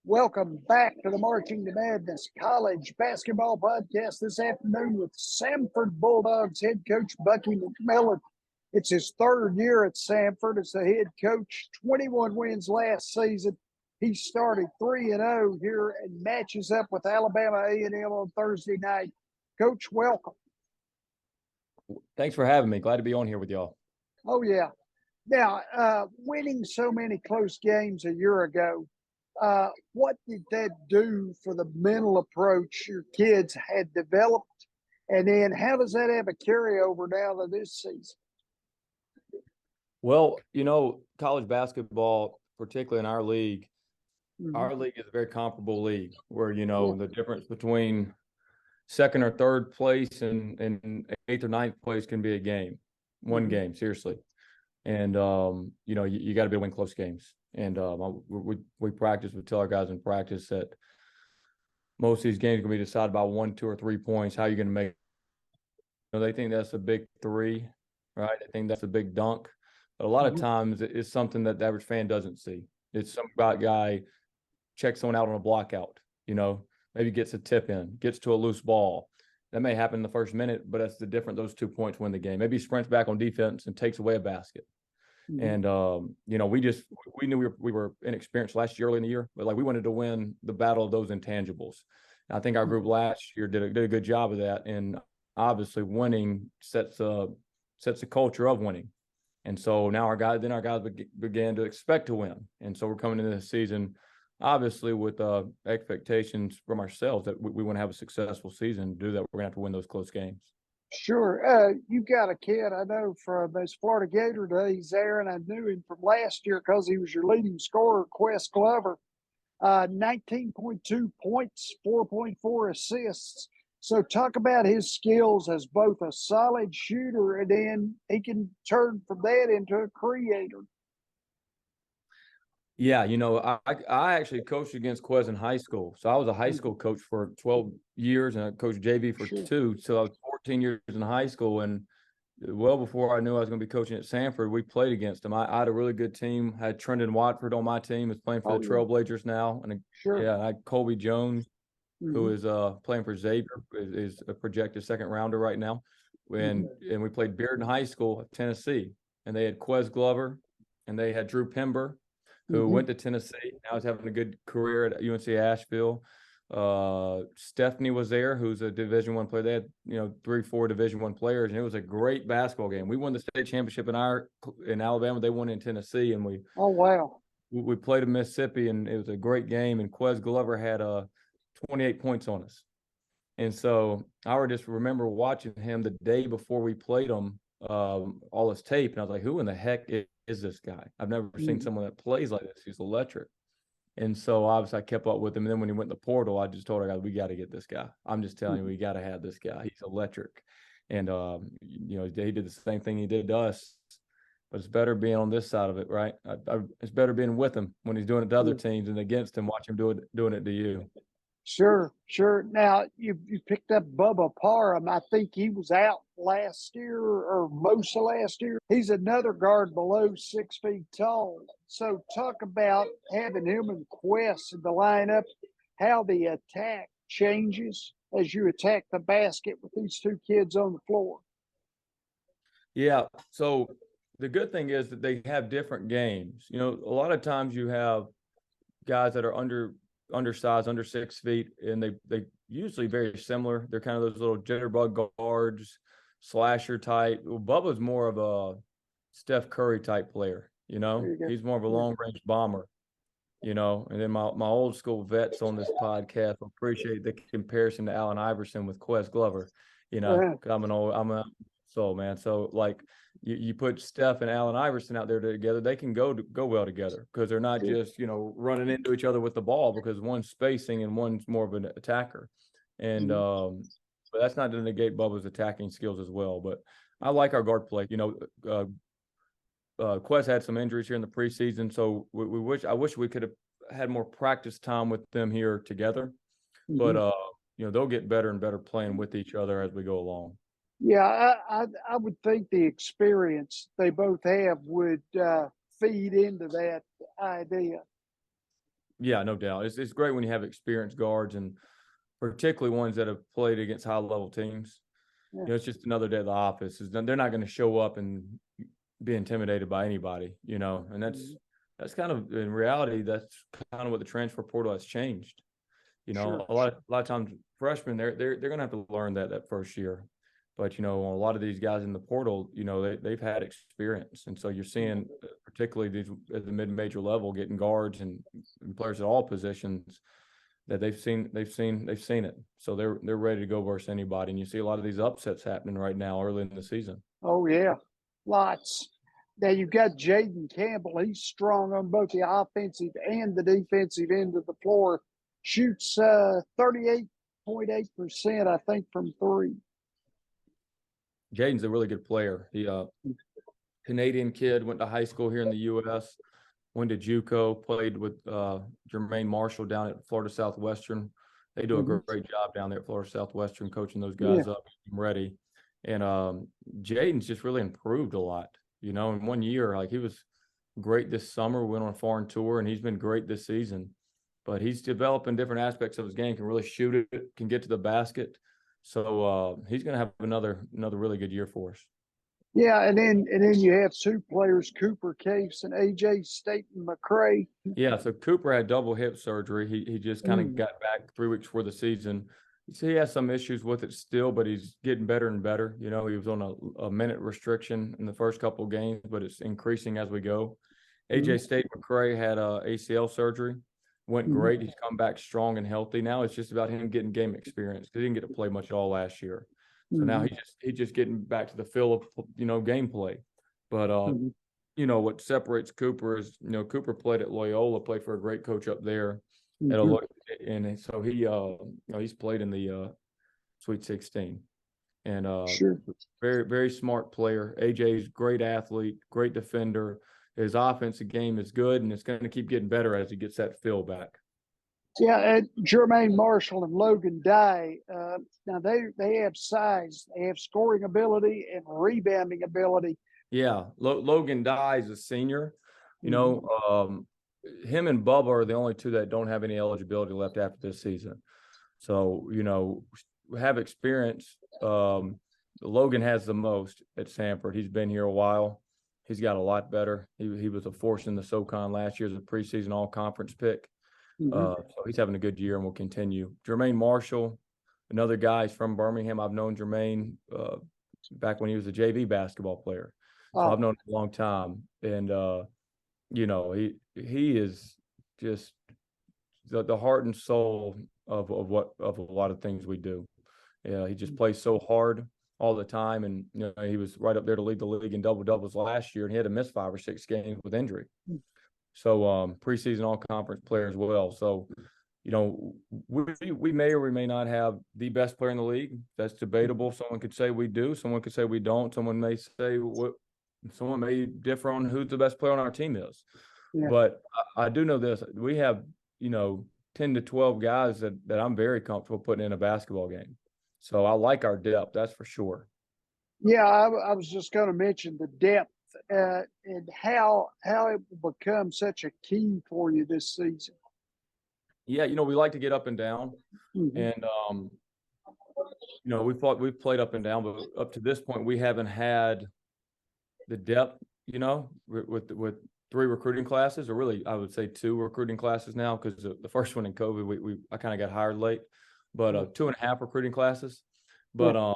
Welcome back to the Marching to Madness College Basketball Podcast this afternoon with Samford Bulldogs head coach Bucky McMillan. It's his third year at Samford as the head coach, 21 wins last season. He started 3-0 here and matches up with Alabama A&M on Thursday night. Coach, welcome. Thanks for having me. Glad to be on here with y'all. Oh, yeah. Now, winning so many close games a year ago, what did that do for the mental approach your kids had developed? And then how does that have a carryover now to this season? Well, college basketball, particularly in our league is a very comparable league where, the difference between second or third place and eighth or ninth place can be a game, one game, seriously. And, you got to be able to win close games. And we tell our guys in practice that most of these games are going to be decided by 1, 2, or 3 points. How are you going to make it? They think that's a big three, right? They think that's a big dunk. But a lot of times it's something that the average fan doesn't see. It's some guy checks someone out on a block out, maybe gets a tip in, gets to a loose ball. That may happen in the first minute, but that's the difference. Those 2 points win the game. Maybe he sprints back on defense and takes away a basket. And, we knew we were inexperienced last year, early in the year, but we wanted to win the battle of those intangibles. And I think our group last year did a good job of that. And obviously winning sets a culture of winning. And so now our guys began to expect to win. And so we're coming into this season, obviously with expectations from ourselves that we want to have a successful season. To do that, we're going to have to win those close games. Sure. You got a kid I know from his Florida Gator days there, and I knew him from last year because he was your leading scorer, Quest Glover. 19.2 points, 4.4 assists. So talk about his skills as both a solid shooter and then he can turn from that into a creator. Yeah, I actually coached against Quez in high school. So I was a high school coach for 12 years and I coached JV for 2. So I was 14 years in high school. And well before I knew I was going to be coaching at Samford, we played against him. I had a really good team. I had Trendon Watford on my team, who's playing for the Trailblazers now. And I had Colby Jones, who is playing for Xavier, is a projected second rounder right now. And we played Bearden High School at Tennessee. And they had Quez Glover and they had Drew Pember, who went to Tennessee. Now he's having a good career at UNC Asheville. Stephanie was there, who's a Division I player. They had, 3, 4 Division I players, and it was a great basketball game. We won the state championship in Alabama. They won in Tennessee, and we played in Mississippi, and it was a great game. And Quez Glover had 28 points on us. And so I just remember watching him the day before we played him, all his tape, and I was like, who in the heck is this guy? I've never seen someone that plays like this. He's electric. And so obviously I kept up with him. And then when he went in the portal, I just told her, we got to get this guy. I'm just telling you, we got to have this guy. He's electric. And, he did the same thing he did to us. But it's better being on this side of it, right? It's better being with him when he's doing it to other teams and against him, watch him doing it to you. Sure. Now, you picked up Bubba Parham. I think he was out last year or most of last year. He's another guard below 6 feet tall. So talk about having him and Quest in the lineup, how the attack changes as you attack the basket with these 2 kids on the floor. Yeah, so the good thing is that they have different games. A lot of times you have guys that are undersized, under 6 feet, and they usually very similar. They're kind of those little jitterbug guards, slasher type. Well, Bubba's more of a Steph Curry type player, He's more of a long range bomber, and then my old school vets on this podcast will appreciate the comparison to Allen Iverson with Quez Glover, because I'm a soul man. So you put Steph and Allen Iverson out there together, they can go well together because they're not just, running into each other with the ball, because one's spacing and one's more of an attacker. And but that's not to negate Bubba's attacking skills as well. But I like our guard play. Quest had some injuries here in the preseason, so I wish we could have had more practice time with them here together. But they'll get better and better playing with each other as we go along. Yeah, I would think the experience they both have would feed into that idea. Yeah, no doubt. It's great when you have experienced guards, and particularly ones that have played against high level teams. Yeah. It's just another day at the office. They're not going to show up and be intimidated by anybody, and that's kind of, in reality, that's kind of what the transfer portal has changed. Sure. A lot of times freshmen, they're going to have to learn that first year. But, a lot of these guys in the portal, they've had experience. And so you're seeing, particularly these at the mid-major level, getting guards and players at all positions that they've seen it. So they're ready to go versus anybody. And you see a lot of these upsets happening right now early in the season. Oh, yeah. Lots. Now you've got Jaden Campbell. He's strong on both the offensive and the defensive end of the floor. Shoots 38.8%, I think, from three. Jaden's a really good player. He Canadian kid, went to high school here in the U.S., went to JUCO, played with Jermaine Marshall down at Florida Southwestern. They do a great job down there at Florida Southwestern, coaching those guys up, ready. And Jaden's just really improved a lot. In 1 year, like, he was great this summer, went on a foreign tour, and he's been great this season. But he's developing different aspects of his game, can really shoot it, can get to the basket. So he's going to have another really good year for us. Yeah, and then you have two players, Cooper Case and AJ Staten McCray. Yeah, so Cooper had double hip surgery. He just kind of got back 3 weeks before the season. He has some issues with it still, but he's getting better and better. He was on a minute restriction in the first couple of games, but it's increasing as we go. AJ Staten McCray had ACL surgery. Went great. He's come back strong and healthy. Now it's just about him getting game experience, because he didn't get to play much at all last year. So now he's just getting back to the feel of, gameplay. But, what separates Cooper is, Cooper played at Loyola, played for a great coach up there. And so he's played in the Sweet 16. And very, very smart player. AJ's great athlete, great defender. His offensive game is good, and it's going to keep getting better as he gets that feel back. Yeah, and Jermaine Marshall and Logan Dye, now they have size, they have scoring ability and rebounding ability. Yeah, Logan Dye is a senior. Him and Bubba are the only two that don't have any eligibility left after this season. So, we have experience. Logan has the most at Samford. He's been here a while. He's got a lot better. He was a force in the SoCon last year as a preseason all-conference pick. So he's having a good year and will continue. Jermaine Marshall, another guy, he's from Birmingham. I've known Jermaine back when he was a JV basketball player. So I've known him a long time. And, he is just the heart and soul of a lot of things we do. He just plays so hard all the time. And, he was right up there to lead the league in double-doubles last year, and he had to miss 5 or 6 games with injury. So preseason all-conference player as well. So, we may or we may not have the best player in the league. That's debatable. Someone could say we do. Someone could say we don't. Someone may say someone may differ on who the best player on our team is. Yeah. But I do know this. We have, 10 to 12 guys that I'm very comfortable putting in a basketball game. So I like our depth, that's for sure. Yeah, I was just going to mention the depth and how it will become such a key for you this season. Yeah, we like to get up and down, and we've played up and down, but up to this point we haven't had the depth, with 3 recruiting classes, or really I would say 2 recruiting classes now, because the first one in COVID I kind of got hired late, but 2.5 recruiting classes, but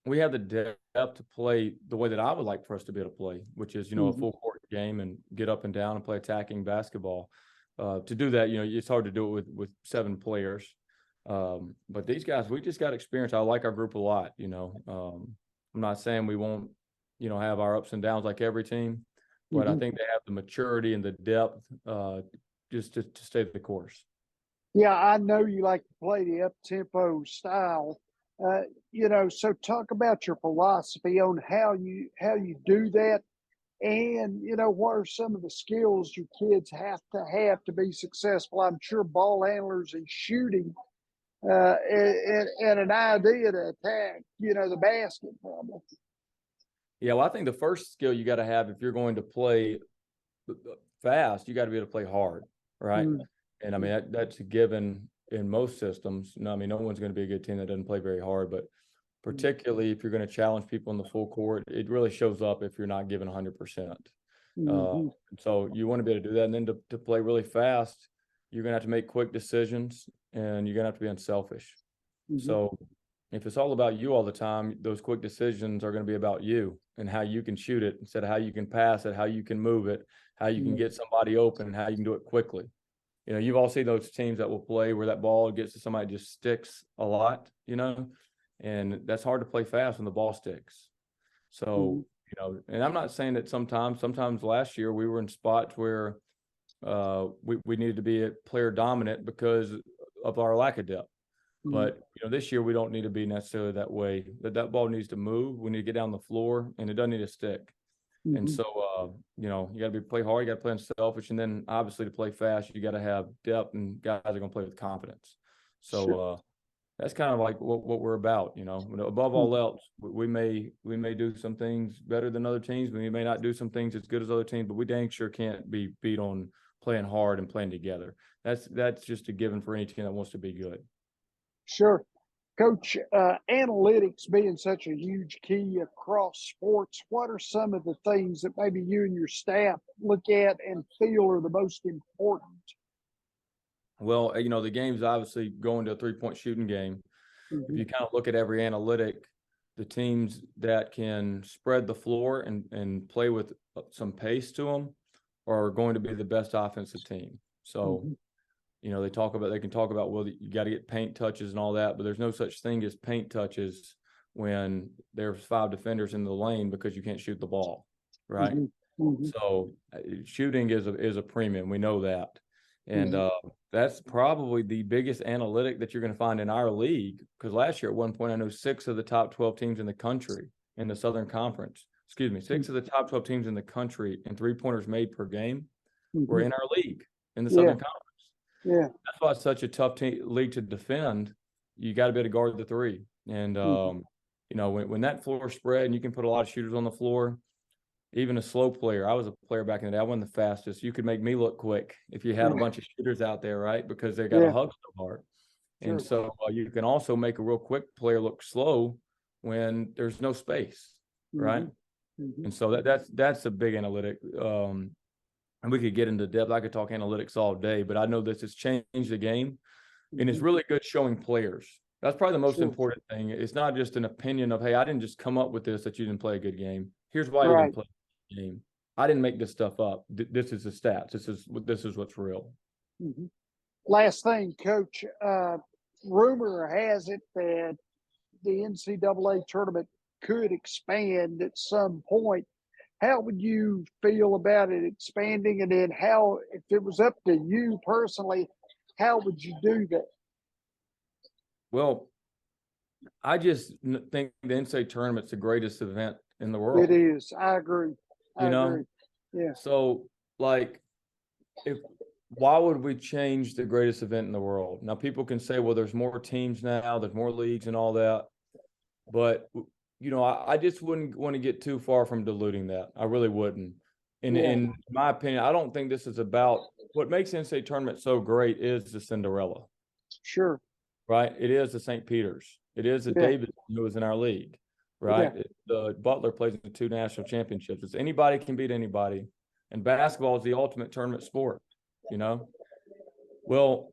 we have the depth to play the way that I would like for us to be able to play, which is, a full court game and get up and down and play attacking basketball. To do that, it's hard to do it with 7 players. But these guys, we just got experience. I like our group a lot, I'm not saying we won't, have our ups and downs like every team, but I think they have the maturity and the depth just to stay the course. Yeah, I know you like to play the up-tempo style. So talk about your philosophy on how you do that, and what are some of the skills your kids have to be successful. I'm sure ball handlers and shooting, and an idea to attack, the basket problem. Yeah, well, I think the first skill you got to have if you're going to play fast, you got to be able to play hard, right? Mm, And I mean, that's a given in most systems. No, I mean, no one's going to be a good team that doesn't play very hard, but particularly if you're going to challenge people in the full court, it really shows up if you're not giving 100%. mm-hmm, So you want to be able to do that. And then to play really fast, you're going to have to make quick decisions and you're going to have to be unselfish. mm-hmm, So if it's all about you all the time, those quick decisions are going to be about you and how you can shoot it instead of how you can pass it, how you can move it, how you can get somebody open, and how you can do it quickly. You know, you've all seen those teams that will play where that ball gets to somebody, just sticks a lot, you know, and that's hard to play fast when the ball sticks. So, you know, and I'm not saying that sometimes last year we were in spots where we needed to be a player dominant because of our lack of depth. But, you know, this year we don't need to be necessarily that way. That ball needs to move. We need to get down the floor, and it doesn't need to stick. And so, you know, you got to play hard. You got to play unselfish. And then, obviously, to play fast, you got to have depth, and guys are going to play with confidence. So that's kind of like what we're about, you know. Above all else, we may do some things better than other teams. We may not do some things as good as other teams, but we dang sure can't be beat on playing hard and playing together. That's just a given for any team that wants to be good. Sure. Coach, analytics being such a huge key across sports, what are some of the things that maybe you and your staff look at and feel are the most important? Well, you know, the game's obviously going to a three-point shooting game. If you kind of look at every analytic, the teams that can spread the floor and play with some pace to them are going to be the best offensive team. So, you know, they can talk about, well, you got to get paint touches and all that, but there's no such thing as paint touches when there's 5 defenders in the lane because you can't shoot the ball, right? So shooting is a premium. We know that. And that's probably the biggest analytic that you're going to find in our league, because last year at one point, I know 6 of the top 12 teams in the country in the Southern Conference, 6 of the top 12 teams in the country in three-pointers made per game were in our league in the Southern Conference. Yeah. That's why it's such a tough league to defend. You got to be able to guard the three. And, you know, when that floor spread and you can put a lot of shooters on the floor, even a slow player. I was a player back in the day. I wasn't the fastest. You could make me look quick if you had a bunch of shooters out there, right? Because they got to hug so hard. Sure. And so you can also make a real quick player look slow when there's no space, right? And so that's a big analytic. And we could get into depth. I could talk analytics all day, but I know this has changed the game, and it's really good showing players. That's probably the most important thing. It's not just an opinion of, hey, I didn't just come up with this that you didn't play a good game. Here's why you didn't play a good game. I didn't make this stuff up. This is the stats. This is what's real. Last thing, Coach. Rumor has it that the NCAA tournament could expand at some point. How would you feel about it expanding? And then how, if it was up to you personally, how would you do that? Well, I just think the NCAA tournament's the greatest event in the world. It is. I agree. I agree. Yeah. So, like, why would we change the greatest event in the world? Now, people can say, well, there's more teams now, there's more leagues and all that. But, you know, I just wouldn't want to get too far from diluting that. I really wouldn't. In my opinion, I don't think this is about what makes the NCAA tournament so great is the Cinderella. Sure. Right? It is the St. Peter's. It is the Davis who is in our league. Right? The Butler plays in the 2 national championships. It's anybody can beat anybody. And basketball is the ultimate tournament sport, you know? Well,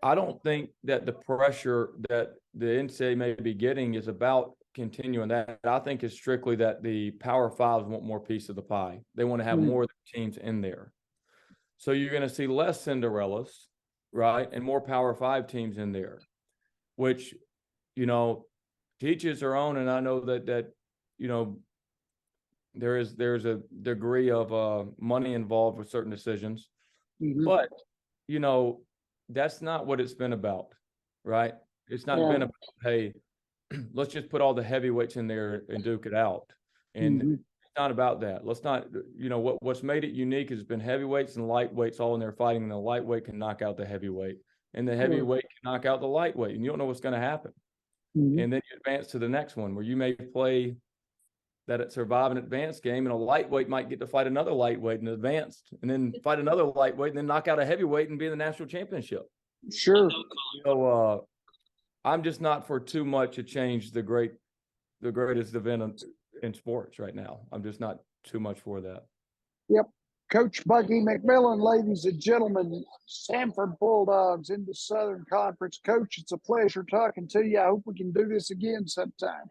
I don't think that the pressure that the NCAA may be getting is about continuing that. I think it's strictly that the Power Fives want more piece of the pie. They want to have more of the teams in there. So you're going to see less Cinderellas, right? And more Power 5 teams in there, which, you know, to each his own. And I know that, you know, there's a degree of money involved with certain decisions, but, you know, that's not what it's been about, right? It's not been about, hey, let's just put all the heavyweights in there and duke it out. And it's not about that. Let's not, you know, what's made it unique has been heavyweights and lightweights all in there fighting, and the lightweight can knock out the heavyweight, and the heavyweight can knock out the lightweight, and you don't know what's going to happen. And then you advance to the next one where you may play that survive an advanced game, and a lightweight might get to fight another lightweight in advanced, and then fight another lightweight, and then knock out a heavyweight and be in the national championship. Sure. So I'm just not for too much to change the greatest event in sports right now. I'm just not too much for that. Yep. Coach Bucky McMillan, ladies and gentlemen, Samford Bulldogs in the Southern Conference. Coach, it's a pleasure talking to you. I hope we can do this again sometime.